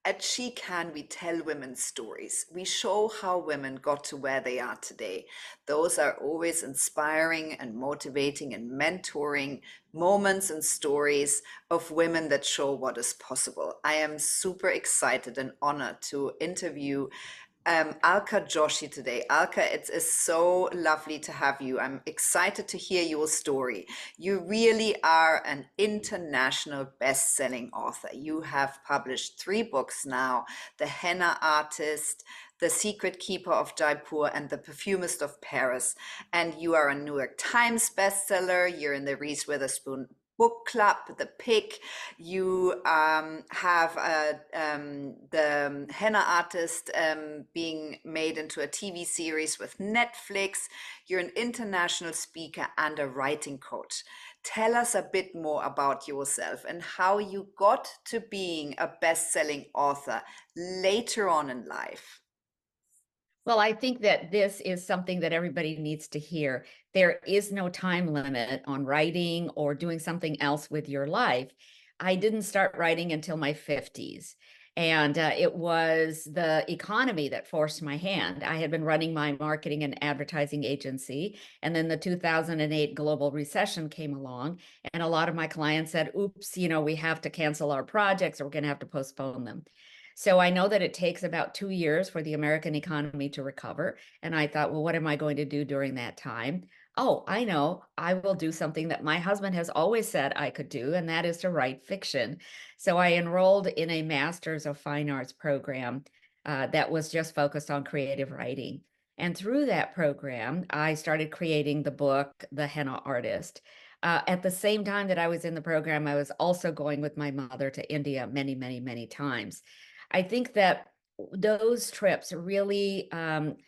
At She Can, we tell women's stories. We show how women got to where they are today. Those are always inspiring and motivating and mentoring moments and stories of women that show what is possible. I am super excited and honored to interview Alka Joshi today. Alka, it is so lovely to have you. I'm excited to hear your story. You really are an international best-selling author. You have published 3 books now, The Henna Artist, The Secret Keeper of Jaipur, and The Perfumist of Paris. And you are a New York Times bestseller. You're in the Reese Witherspoon book club, the Pick. You have the Henna Artist being made into a TV series with Netflix. You're an international speaker and a writing coach. Tell us a bit more about yourself and how you got to being a best-selling author later on in life. Well, I think that this is something that everybody needs to hear. There is no time limit on writing or doing something else with your life. I didn't start writing until my 50s. And it was the economy that forced my hand. I had been running my marketing and advertising agency, and then the 2008 global recession came along, and a lot of my clients said, oops, we have to cancel our projects or we're going to have to postpone them. So I know that it takes about 2 years for the American economy to recover. And I thought, well, what am I going to do during that time? Oh, I know. I will do something that my husband has always said I could do, and that is to write fiction. So I enrolled in a Master's of Fine Arts program that was just focused on creative writing. And through that program, I started creating the book, The Henna Artist. At the same time that I was in the program, I was also going with my mother to India many, many, many times. I think that those trips really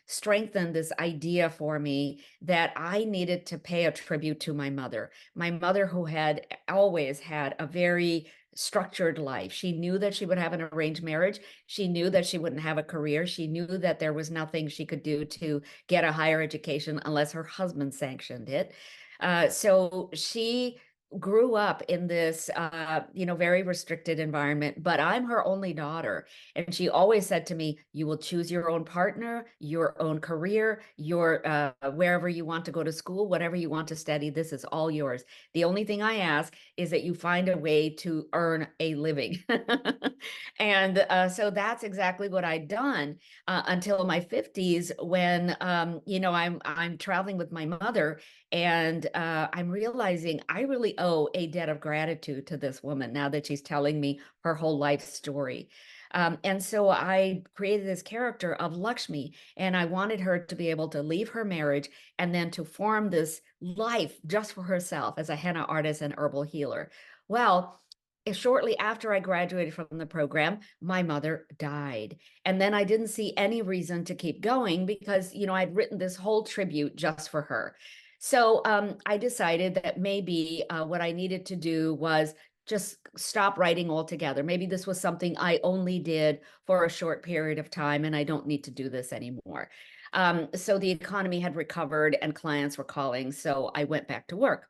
strengthened this idea for me that I needed to pay a tribute to my mother who had always had a very structured life. She knew that she would have an arranged marriage. She knew that she wouldn't have a career. She knew that there was nothing she could do to get a higher education unless her husband sanctioned it. So she grew up in this very restricted environment, but I'm her only daughter, and she always said to me, you will choose your own partner, your own career, your wherever you want to go to school, whatever you want to study, this is all yours. The only thing I ask is that you find a way to earn a living. And so that's exactly what I'd done until my 50s when I'm traveling with my mother, and I'm realizing I really owe a debt of gratitude to this woman now that she's telling me her whole life story. And so I created this character of Lakshmi, and I wanted her to be able to leave her marriage and then to form this life just for herself as a henna artist and herbal healer. Well, shortly after I graduated from the program, my mother died. And then I didn't see any reason to keep going because, I'd written this whole tribute just for her. So I decided that maybe what I needed to do was just stop writing altogether. Maybe this was something I only did for a short period of time and I don't need to do this anymore. So the economy had recovered and clients were calling, so I went back to work.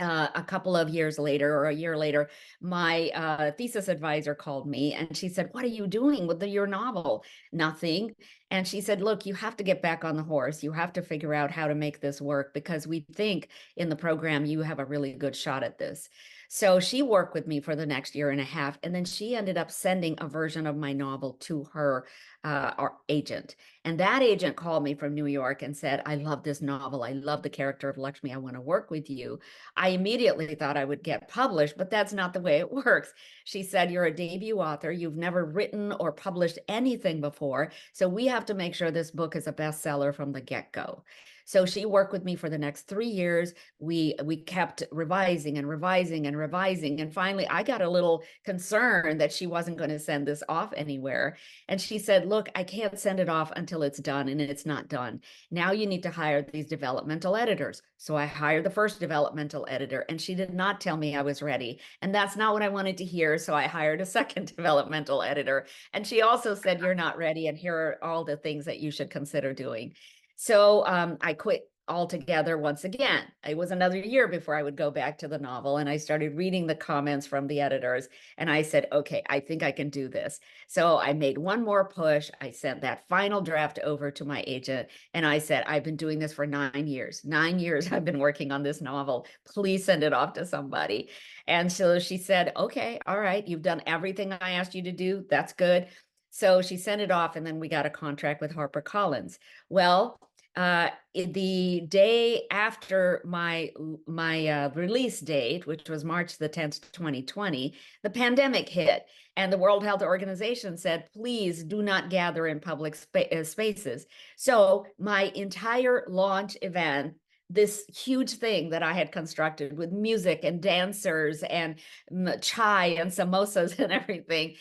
A couple of years later or a year later, my thesis advisor called me and she said, what are you doing with your novel? Nothing. And she said, look, you have to get back on the horse. You have to figure out how to make this work because we think in the program you have a really good shot at this. So she worked with me for the next year and a half, and then she ended up sending a version of my novel to her our agent. And that agent called me from New York and said, I love this novel. I love the character of Lakshmi. I want to work with you. I immediately thought I would get published, but that's not the way it works. She said, you're a debut author. You've never written or published anything before. So we have to make sure this book is a bestseller from the get-go. So she worked with me for the next 3 years. We kept revising and revising and revising. And finally, I got a little concerned that she wasn't going to send this off anywhere. And she said, look, I can't send it off until it's done, and it's not done. Now you need to hire these developmental editors. So I hired the first developmental editor, and she did not tell me I was ready. And that's not what I wanted to hear. So I hired a second developmental editor. And she also said, you're not ready, and here are all the things that you should consider doing. So I quit all together once again. It was another year before I would go back to the novel, and I started reading the comments from the editors, and I said, okay, I think I can do this. So I made one more push. I sent that final draft over to my agent, and I said, I've been doing this for 9 years. 9 years I've been working on this novel. Please send it off to somebody. And so she said, okay, all right, you've done everything I asked you to do. That's good. So she sent it off, and then we got a contract with HarperCollins. Well, the day after my release date, which was March the 10th, 2020, the pandemic hit, and the World Health Organization said, please do not gather in public spaces. So my entire launch event, this huge thing that I had constructed with music and dancers and chai and samosas and everything,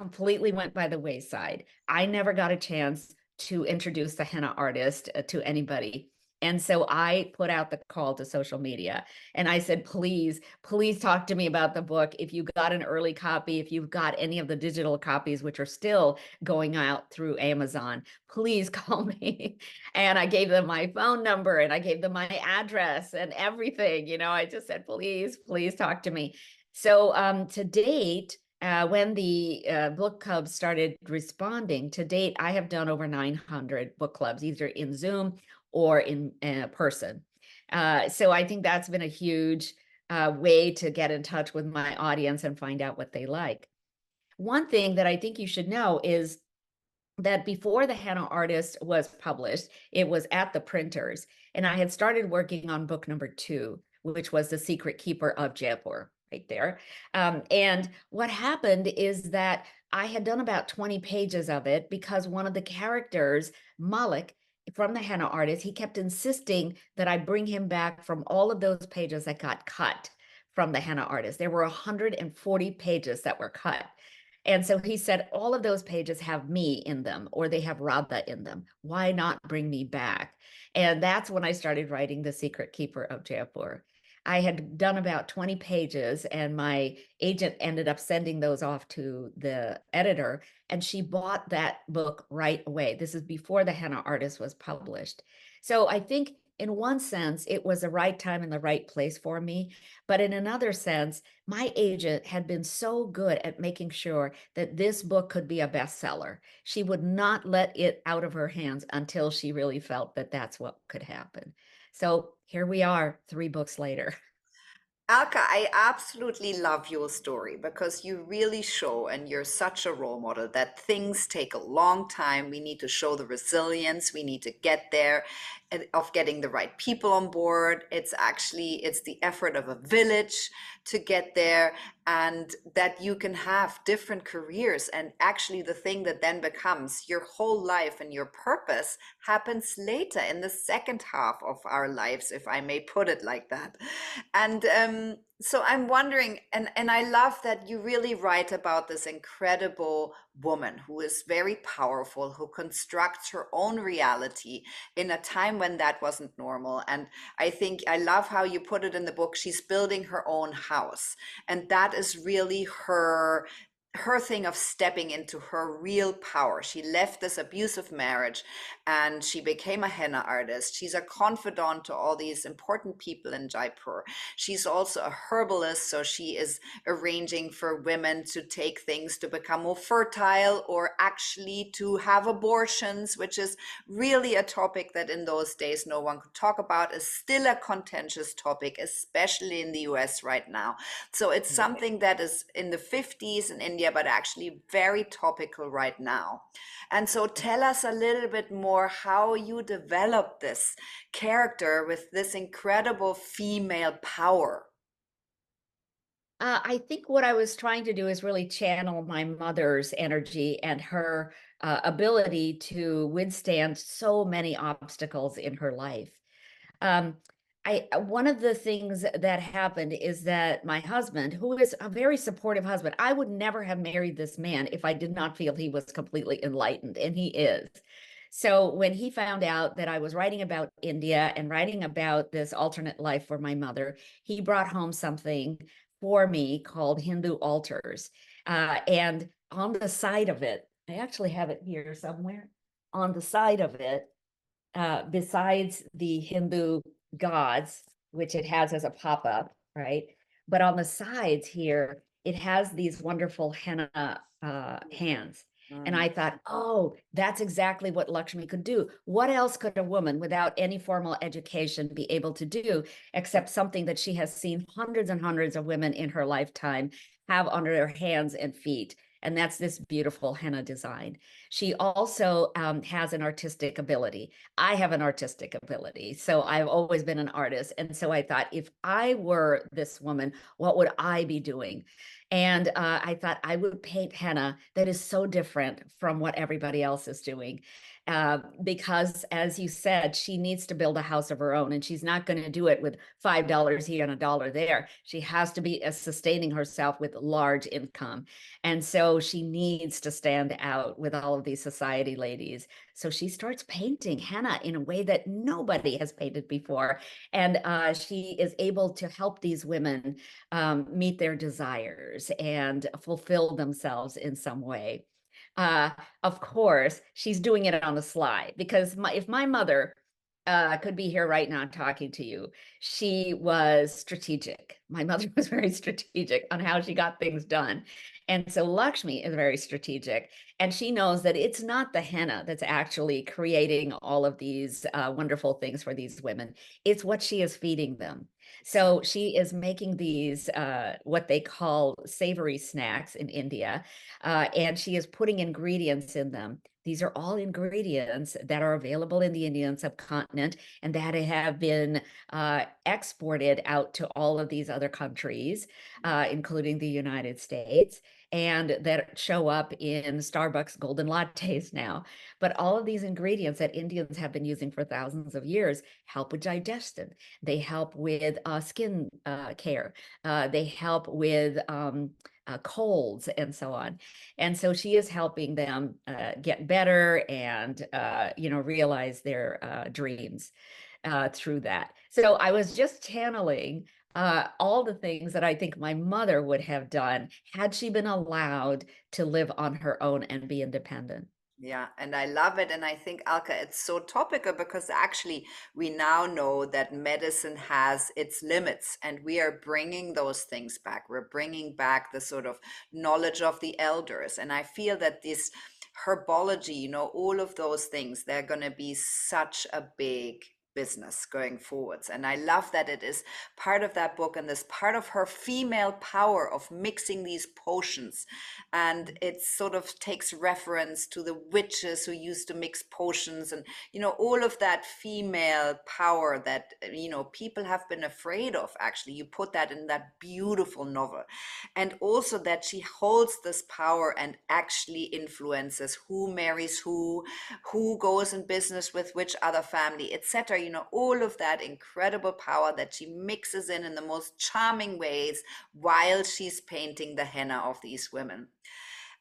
completely went by the wayside. I never got a chance to introduce the Henna Artist to anybody. And so I put out the call to social media, and I said, please, please talk to me about the book. If you got an early copy, if you've got any of the digital copies, which are still going out through Amazon, please call me. And I gave them my phone number, and I gave them my address and everything. I just said, please, please talk to me. So to date, when the book clubs started responding, to date, I have done over 900 book clubs, either in Zoom or in person. So I think that's been a huge way to get in touch with my audience and find out what they like. One thing that I think you should know is that before the Henna Artist was published, it was at the printers, and I had started working on book number 2, which was The Secret Keeper of Jaipur, right there. And what happened is that I had done about 20 pages of it because one of the characters, Malik, from the Henna Artist, he kept insisting that I bring him back from all of those pages that got cut from the Henna Artist. There were 140 pages that were cut. And so he said, all of those pages have me in them, or they have Radha in them. Why not bring me back? And that's when I started writing The Secret Keeper of Jaipur. I had done about 20 pages, and my agent ended up sending those off to the editor, and she bought that book right away. This is before the Henna Artist was published. So I think in one sense, it was the right time and the right place for me. But in another sense, my agent had been so good at making sure that this book could be a bestseller. She would not let it out of her hands until she really felt that that's what could happen. So here we are, 3 books later. Alka, I absolutely love your story because you really show, and you're such a role model, that things take a long time. We need to show the resilience. We need to get there, of getting the right people on board. It's the effort of a village to get there, and that you can have different careers. And actually the thing that then becomes your whole life and your purpose happens later in the second half of our lives, if I may put it like that. And so I'm wondering, and I love that you really write about this incredible woman who is very powerful, who constructs her own reality in a time when that wasn't normal. And I think I love how you put it in the book. She's building her own house, and that is really her thing of stepping into her real power. She left this abusive marriage and she became a henna artist. She's a confidant to all these important people in Jaipur. She's also a herbalist, so she is arranging for women to take things to become more fertile, or actually to have abortions, which is really a topic that in those days no one could talk about, is still a contentious topic, especially in the US right now. So it's something that is in the 50s in India, but actually very topical right now. And so tell us a little bit more how you developed this character with this incredible female power. I think what I was trying to do is really channel my mother's energy and her ability to withstand so many obstacles in her life. Um, one of the things that happened is that my husband, who is a very supportive husband, I would never have married this man if I did not feel he was completely enlightened, and he is. So when he found out that I was writing about India and writing about this alternate life for my mother, he brought home something for me called Hindu Altars. And on the side of it, I actually have it here somewhere. On the side of it, besides the Hindu gods, which it has as a pop-up, right? But on the sides here, it has these wonderful henna hands. And Mm. I thought, oh, that's exactly what Lakshmi could do. What else could a woman without any formal education be able to do, except something that she has seen hundreds and hundreds of women in her lifetime have under their hands and feet? And that's this beautiful henna design. She also has an artistic ability. I have an artistic ability. So I've always been an artist. And so I thought, if I were this woman, what would I be doing? And I thought I would paint henna that is so different from what everybody else is doing. Because, as you said, she needs to build a house of her own, and she's not going to do it with $5 here and $1 there. She has to be sustaining herself with large income. And so she needs to stand out with all of these society ladies. So she starts painting henna in a way that nobody has painted before. And she is able to help these women meet their desires and fulfill themselves in some way. Uh, of course, she's doing it on the sly, because if my mother could be here right now talking to you, she was strategic. My mother was very strategic on how she got things done. And so Lakshmi is very strategic, and she knows that it's not the henna that's actually creating all of these wonderful things for these women. It's what she is feeding them. So she is making these what they call savory snacks in India, and she is putting ingredients in them. These are all ingredients that are available in the Indian subcontinent and that have been exported out to all of these other countries, including the United States, and that show up in Starbucks golden lattes now. But all of these ingredients that Indians have been using for thousands of years help with digestion. They help with skin care. They help with colds and so on. And so she is helping them get better and, realize their dreams through that. So I was just channeling all the things that I think my mother would have done had she been allowed to live on her own and be independent. Yeah, and I love it. And I think, Alka, it's so topical because actually we now know that medicine has its limits, and we are bringing those things back. We're bringing back the sort of knowledge of the elders. And I feel that this herbology, all of those things, they're going to be such a big business going forwards. And I love that it is part of that book and this part of her female power of mixing these potions. And it sort of takes reference to the witches who used to mix potions, and all of that female power that people have been afraid of. Actually, you put that in that beautiful novel. And also that she holds this power and actually influences who marries who goes in business with which other family, etc. All of that incredible power that she mixes in the most charming ways while she's painting the henna of these women.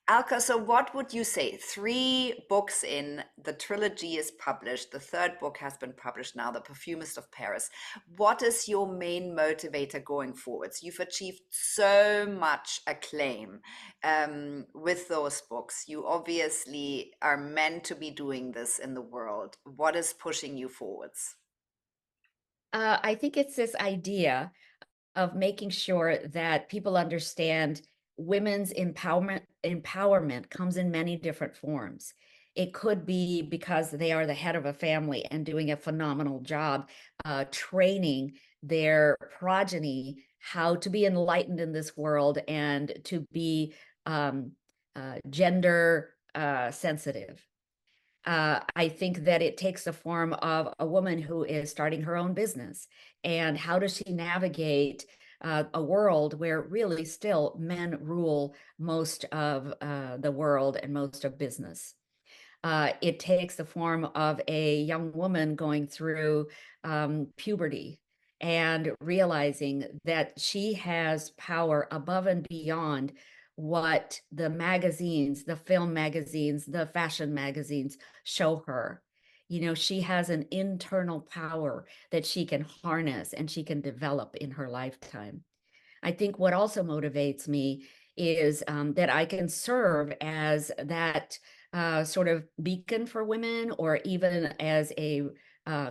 Alka, so what would you say? 3 books in, the trilogy is published. The third book has been published now, The Perfumist of Paris. What is your main motivator going forwards? You've achieved so much acclaim with those books. You obviously are meant to be doing this in the world. What is pushing you forwards? I think it's this idea of making sure that people understand women's empowerment comes in many different forms. It could be because they are the head of a family and doing a phenomenal job training their progeny how to be enlightened in this world and to be gender sensitive. I think that it takes the form of a woman who is starting her own business. And how does she navigate a world where really still men rule most of the world and most of business? It takes the form of a young woman going through puberty and realizing that she has power above and beyond what the magazines, the film magazines, the fashion magazines show her. She has an internal power that she can harness and she can develop in her lifetime. I think what also motivates me is that I can serve as that sort of beacon for women, or even as a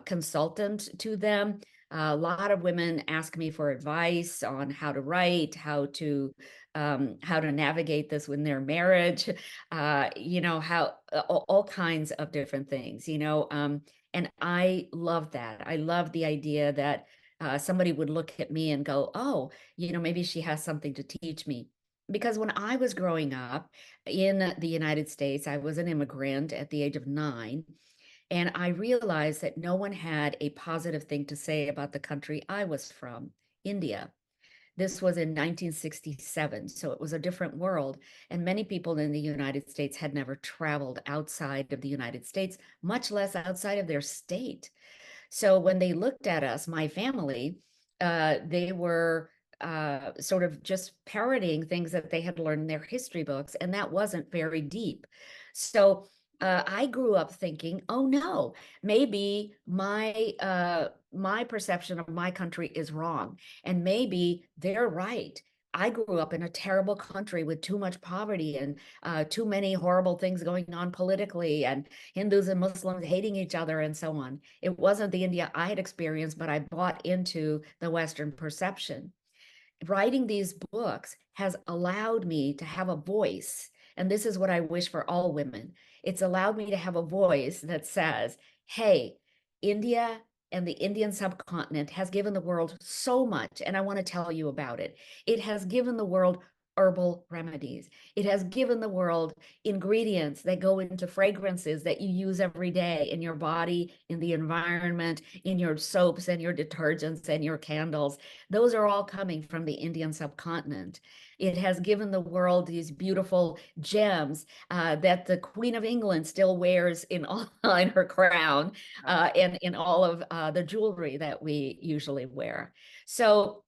consultant to them. A lot of women ask me for advice on how to write, how to navigate this in their marriage, how all kinds of different things, and I love that. I love the idea that somebody would look at me and go, oh, maybe she has something to teach me. Because when I was growing up in the United States, I was an immigrant at the age of 9. And I realized that no one had a positive thing to say about the country I was from, India. This was in 1967, so it was a different world. And many people in the United States had never traveled outside of the United States, much less outside of their state. So when they looked at us, my family, they were sort of just parroting things that they had learned in their history books, and that wasn't very deep. So I grew up thinking, oh no, maybe my perception of my country is wrong, and maybe they're right. I grew up in a terrible country with too much poverty and too many horrible things going on politically, and Hindus and Muslims hating each other and so on. It wasn't the India I had experienced, but I bought into the Western perception. Writing these books has allowed me to have a voice. And this is what I wish for all women. It's allowed me to have a voice that says, hey, India and the Indian subcontinent has given the world so much, and I want to tell you about it. It has given the world herbal remedies. It has given the world ingredients that go into fragrances that you use every day in your body, in the environment, in your soaps and your detergents and your candles. Those are all coming from the Indian subcontinent. It has given the world these beautiful gems that the Queen of England still wears in her crown and in all of the jewelry that we usually wear. So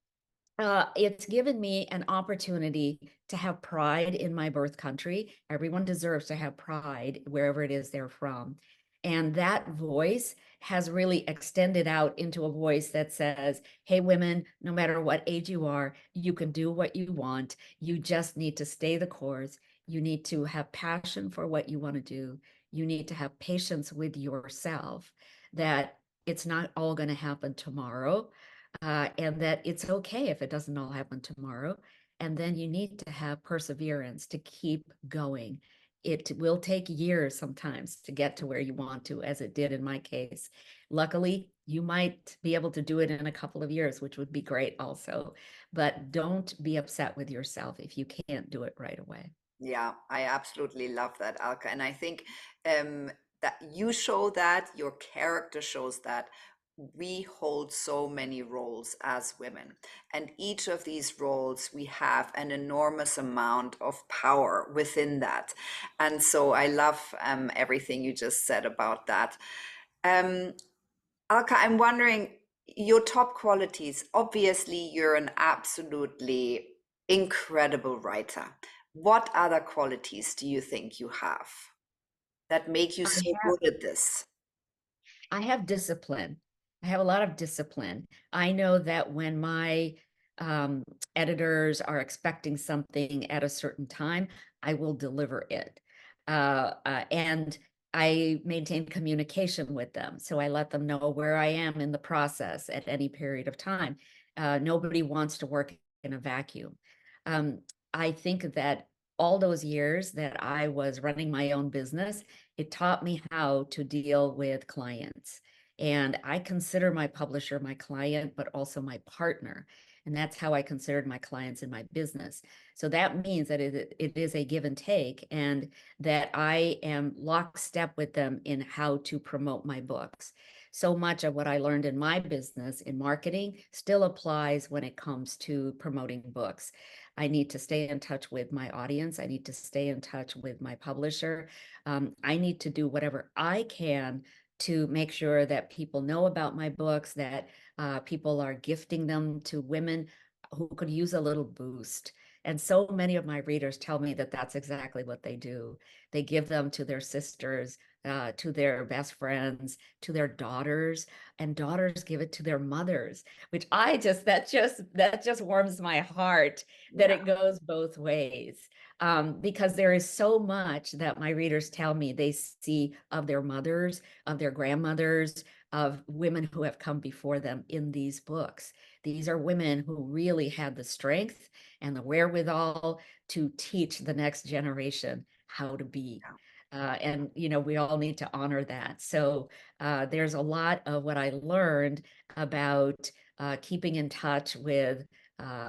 it's given me an opportunity to have pride in my birth country. Everyone deserves to have pride wherever it is they're from. And that voice has really extended out into a voice that says, hey, women, no matter what age you are, you can do what you want. You just need to stay the course. You need to have passion for what you want to do. You need to have patience with yourself, that it's not all going to happen tomorrow, and that it's okay if it doesn't all happen tomorrow. And then you need to have perseverance to keep going. It will take years sometimes to get to where you want to, as it did in my case. Luckily, you might be able to do it in a couple of years, which would be great also. But don't be upset with yourself if you can't do it right away. Yeah, I absolutely love that, Alka. And I think that you show that, your character shows that we hold so many roles as women. And each of these roles, we have an enormous amount of power within that. And so I love everything you just said about that. Um, Alka, I'm wondering your top qualities. Obviously, you're an absolutely incredible writer. What other qualities do you think you have that make you I so have, good at this? I have discipline. I have a lot of discipline. I know that when my um, editors are expecting something at a certain time, I will deliver it. And I maintain communication with them. So I let them know where I am in the process at any period of time. Nobody wants to work in a vacuum. Um, I think that all those years that I was running my own business, it taught me how to deal with clients. And I consider my publisher my client, but also my partner. And that's how I considered my clients in my business. So that means that it is a give and take, and that I am lockstep with them in how to promote my books. So much of what I learned in my business in marketing still applies when it comes to promoting books. I need to stay in touch with my audience. I need to stay in touch with my publisher. I need to do whatever I can to make sure that people know about my books, that people are gifting them to women who could use a little boost. And so many of my readers tell me that that's exactly what they do. They give them to their sisters, to their best friends, to their daughters, and daughters give it to their mothers, which that just warms my heart that Yeah. it goes both ways. Because there is so much that my readers tell me they see of their mothers, of their grandmothers, of women who have come before them in these books. These are women who really had the strength and the wherewithal to teach the next generation how to be. And, you know, we all need to honor that. So there's a lot of what I learned about keeping in touch with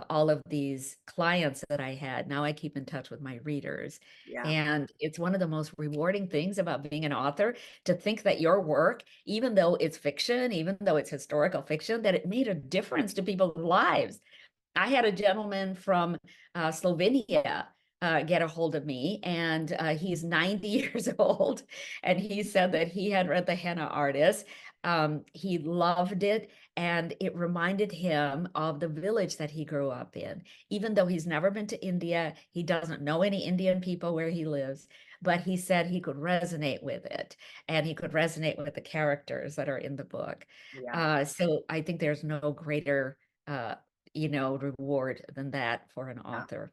all of these clients that I had. Now I keep in touch with my readers. Yeah. And it's one of the most rewarding things about being an author to think that your work, even though it's fiction, even though it's historical fiction, that it made a difference to people's lives. I had a gentleman from Slovenia get a hold of me, and he's 90 years old, and he said that he had read the Henna Artist. He loved it, and it reminded him of the village that he grew up in. Even though he's never been to India, he doesn't know any Indian people where he lives, but he said he could resonate with it, and he could resonate with the characters that are in the book. Yeah. So I think there's no greater uh, reward than that for an Yeah. author.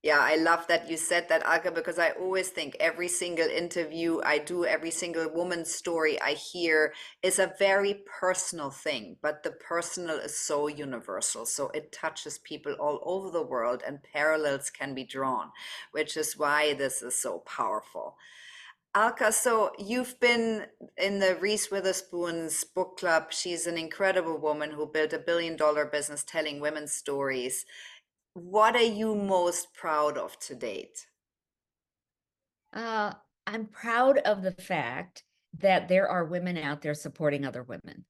Yeah, I love that you said that, Alka, because I always think every single interview I do, every single woman's story I hear is a very personal thing, but the personal is so universal. So it touches people all over the world and parallels can be drawn, which is why this is so powerful. Alka, so you've been in the Reese Witherspoon's book club. She's an incredible woman who built a $1 billion business telling women's stories. What are you most proud of to date? Uh, I'm proud of the fact that there are women out there supporting other women.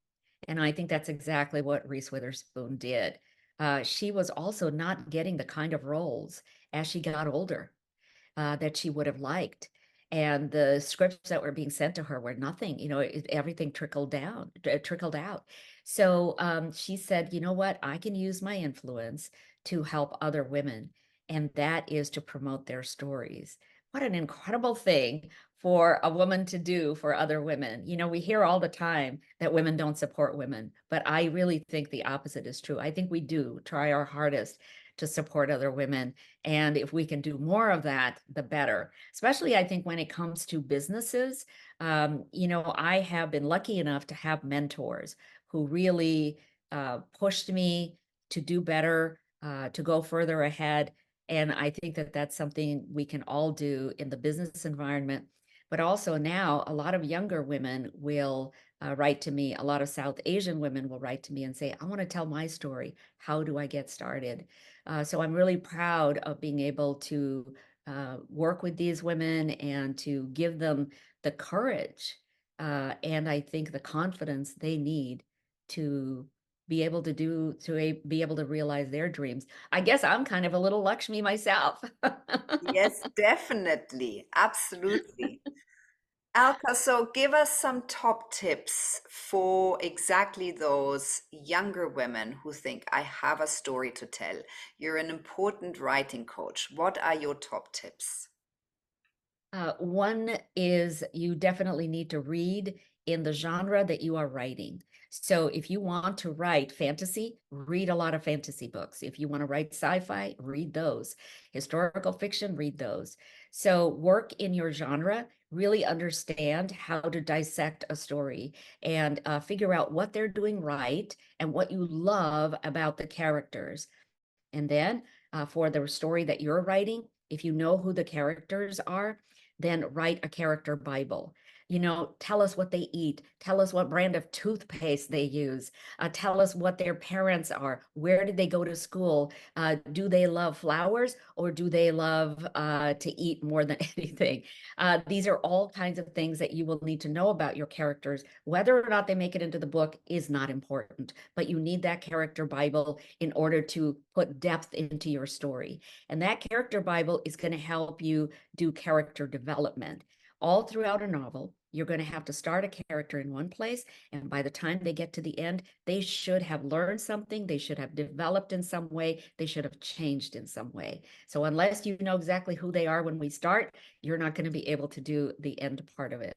And I think that's exactly what Reese Witherspoon did. She was also not getting the kind of roles as she got older that she would have liked. And the scripts that were being sent to her were nothing, everything trickled down, trickled out. So she said, you know what, I can use my influence to help other women, and that is to promote their stories. What an incredible thing for a woman to do for other women. We hear all the time that women don't support women, but I really think the opposite is true. I think we do try our hardest to support other women. And if we can do more of that, the better. Especially, I think, when it comes to businesses. I have been lucky enough to have mentors who really pushed me to do better, to go further ahead. And I think that that's something we can all do in the business environment. But also now, a lot of younger women will write to me. A lot of South Asian women will write to me and say, I want to tell my story. How do I get started? So I'm really proud of being able to work with these women and to give them the courage and I think the confidence they need to be able to realize their dreams. I guess I'm kind of a little Lakshmi myself. Yes, definitely. Absolutely. Alka, so give us some top tips for exactly those younger women who think, I have a story to tell. You're an important writing coach. What are your top tips? One is you definitely need to read in the genre that you are writing. So if you want to write fantasy, read a lot of fantasy books. If you want to write sci-fi, read those. Historical fiction, read those. So work in your genre, really understand how to dissect a story and figure out what they're doing right and what you love about the characters. And then for the story that you're writing, if you know who the characters are, then write a character Bible. Tell us what they eat. Tell us what brand of toothpaste they use. Tell us what their parents are. Where did they go to school? Do they love flowers or do they love to eat more than anything? These are all kinds of things that you will need to know about your characters. Whether or not they make it into the book is not important, but you need that character Bible in order to put depth into your story. And that character Bible is going to help you do character development. All throughout a novel, you're going to have to start a character in one place, and by the time they get to the end, they should have learned something, they should have developed in some way, they should have changed in some way. So unless you know exactly who they are when we start, you're not going to be able to do the end part of it.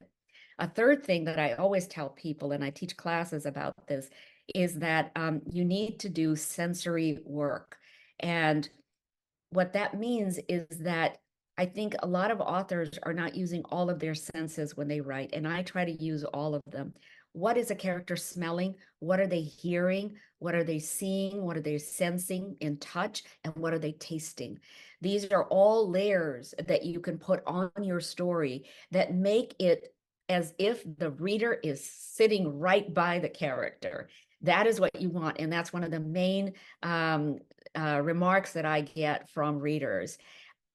A third thing that I always tell people, and I teach classes about this, is that you need to do sensory work. And what that means is that I think a lot of authors are not using all of their senses when they write, and I try to use all of them. What is a character smelling? What are they hearing? What are they seeing? What are they sensing in touch? And what are they tasting? These are all layers that you can put on your story that make it as if the reader is sitting right by the character. That is what you want. And that's one of the main remarks that I get from readers.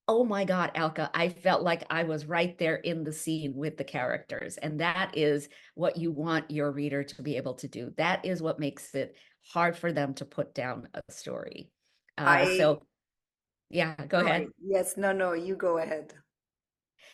Oh my God, Alka, I felt like I was right there in the scene with the characters. And that is what you want your reader to be able to do. That is what makes it hard for them to put down a story. I, So yeah, go ahead. sorry. Yes, no, no, you go ahead.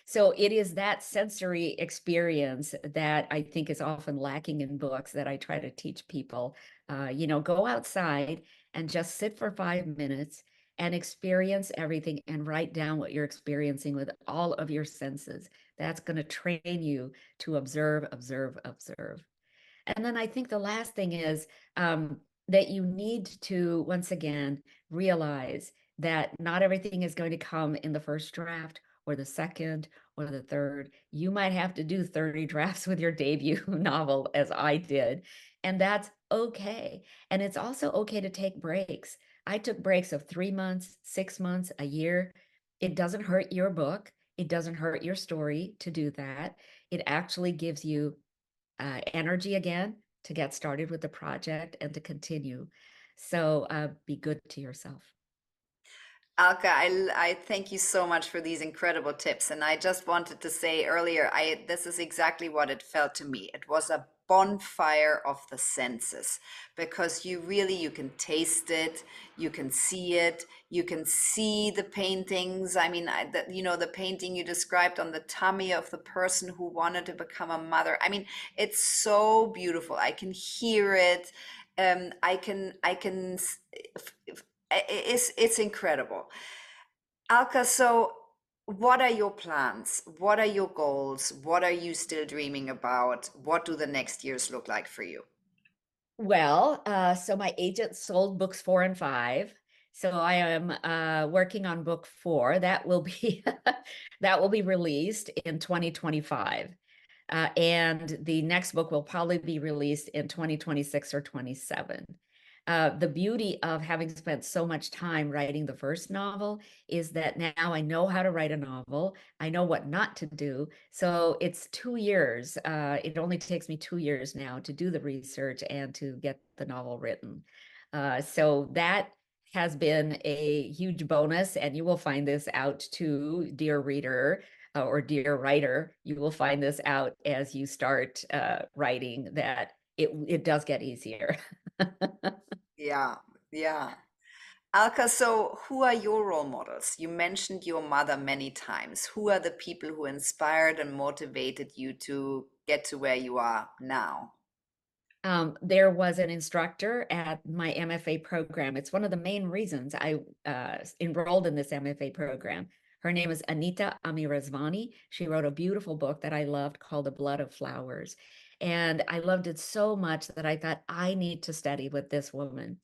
So it is that sensory experience that I think is often lacking in books that I try to teach people. Go outside and just sit for 5 minutes and experience everything and write down what you're experiencing with all of your senses. That's going to train you to observe, observe, observe. And then I think the last thing is that you need to, once again, realize that not everything is going to come in the first draft or the second or the third. You might have to do 30 drafts with your debut novel, as I did. And that's okay. And it's also okay to take breaks. I took breaks of 3 months, 6 months, a year. It doesn't hurt your book. It doesn't hurt your story to do that. It actually gives you energy again to get started with the project and to continue. So be good to yourself. Alka, I thank you so much for these incredible tips. And I just wanted to say earlier, this is exactly what it felt to me. It was a bonfire of the senses because you can taste it, you can see it, you can see the paintings. I mean, the painting you described on the tummy of the person who wanted to become a mother. I mean, it's so beautiful. I can hear it. It's incredible. Alka, so what are your plans? What are your goals? What are you still dreaming about? What do the next years look like for you? Well, so my agent sold books 4 and 5. So I am working on book 4. That will be that will be released in 2025. And the next book will probably be released in 2026 or 27. The beauty of having spent so much time writing the first novel is that now I know how to write a novel. I know what not to do. So it's 2 years. It only takes me 2 years now to do the research and to get the novel written. So that has been a huge bonus, and you will find this out too, dear reader or dear writer. You will find this out as you start writing that it does get easier. Yeah, yeah. Alka, so who are your role models? You mentioned your mother many times. Who are the people who inspired and motivated you to get to where you are now? There was an instructor at my MFA program. It's one of the main reasons I enrolled in this MFA program. Her name is Anita Amirazvani. She wrote a beautiful book that I loved called The Blood of Flowers. And I loved it so much that I thought I need to study with this woman.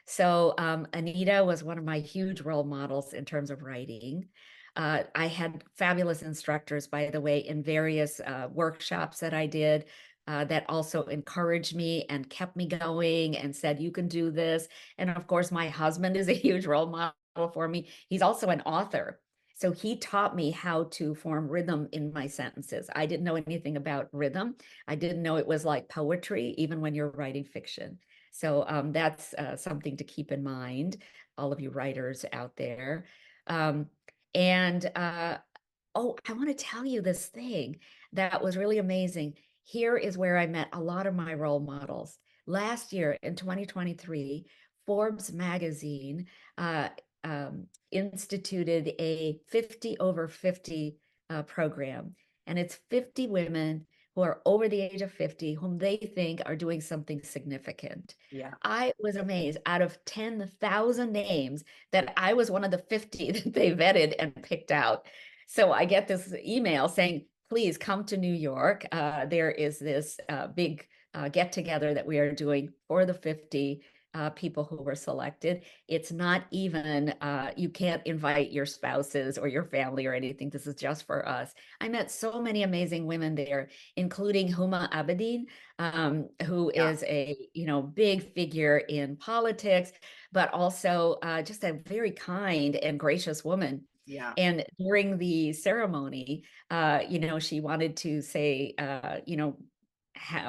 So Anita was one of my huge role models in terms of writing. I had fabulous instructors, by the way, in various workshops that I did that also encouraged me and kept me going and said, you can do this. And of course, my husband is a huge role model for me. He's also an author. So he taught me how to form rhythm in my sentences. I didn't know anything about rhythm. I didn't know it was like poetry, even when you're writing fiction. So that's something to keep in mind, all of you writers out there. Um, and oh, I want to tell you this thing that was really amazing. Here is where I met a lot of my role models. Last year in 2023, Forbes magazine uh, instituted a 50 over 50 program. And it's 50 women who are over the age of 50, whom they think are doing something significant. Yeah. I was amazed out of 10,000 names that I was one of the 50 that they vetted and picked out. So I get this email saying, please come to New York. There is this big get together that we are doing for the 50 people who were selected. It's not even, you can't invite your spouses or your family or anything. This is just for us. I met so many amazing women there, including Huma Abedin, who Yeah. is a big figure in politics, but also just a very kind and gracious woman. Yeah. And during the ceremony, she wanted to say,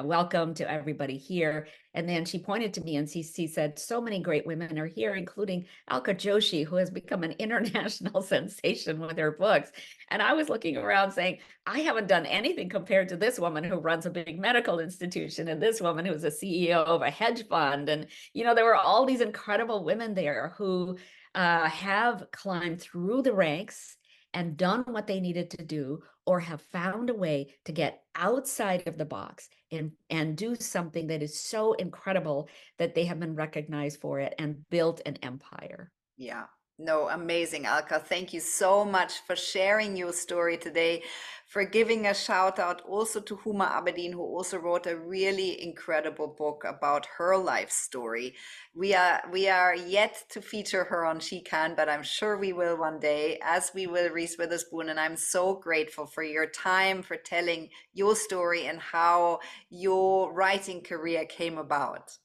welcome to everybody here. And then she pointed to me and she said, so many great women are here, including Alka Joshi, who has become an international sensation with her books. And I was looking around saying, I haven't done anything compared to this woman who runs a big medical institution and this woman who's a CEO of a hedge fund. And, there were all these incredible women there who have climbed through the ranks and done what they needed to do, or have found a way to get outside of the box and do something that is so incredible that they have been recognized for it and built an empire. Yeah. No, amazing, Alka. Thank you so much for sharing your story today, for giving a shout out also to Huma Abedin, who also wrote a really incredible book about her life story. We are yet to feature her on She Can, but I'm sure we will one day, as we will Reese Witherspoon. And I'm so grateful for your time, for telling your story and how your writing career came about.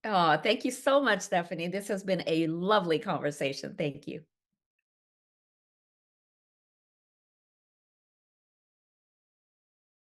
Oh, thank you so much, Stephanie. This has been a lovely conversation. Thank you.